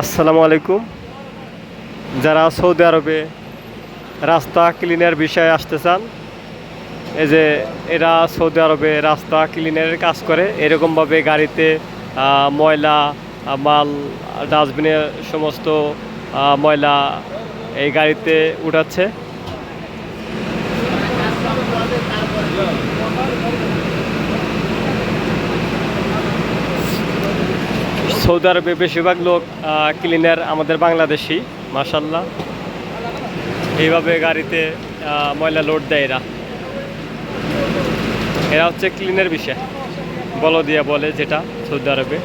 আসসালামু আলাইকুম। যারা সৌদি আরবে রাস্তা ক্লিনের বিষয়ে আসতে চান, এই যে এরা সৌদি আরবে রাস্তা ক্লিনের কাজ করে, এরকমভাবে গাড়িতে ময়লা মাল ডাস্টবিনের সমস্ত ময়লা এই গাড়িতে উঠাচ্ছে। সৌদি আরবে বেশিরভাগ লোক ক্লিনার আমাদের বাংলাদেশি, মাশাল্লাহ। এইভাবে গাড়িতে ময়লা লোড দেয় এরা। এরা হচ্ছে ক্লিনের বিষয় বলদিয়া বলে, যেটা সৌদি আরবে।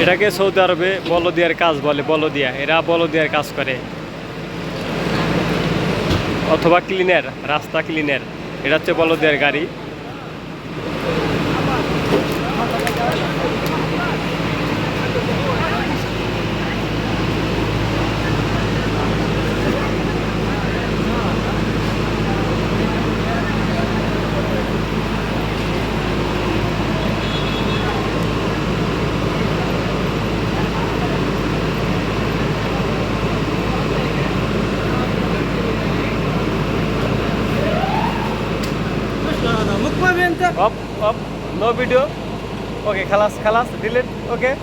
এটাকে সৌদি আরবে বলদিয়ার কাজ বলে, বলদিয়া। এরা বলদিয়ার কাজ করে, অথবা ক্লিনার, রাস্তা ক্লিনার। এটা হচ্ছে বলদিয়ার গাড়ি। Up, up, no video. Okay, খালাস, delete. Okay.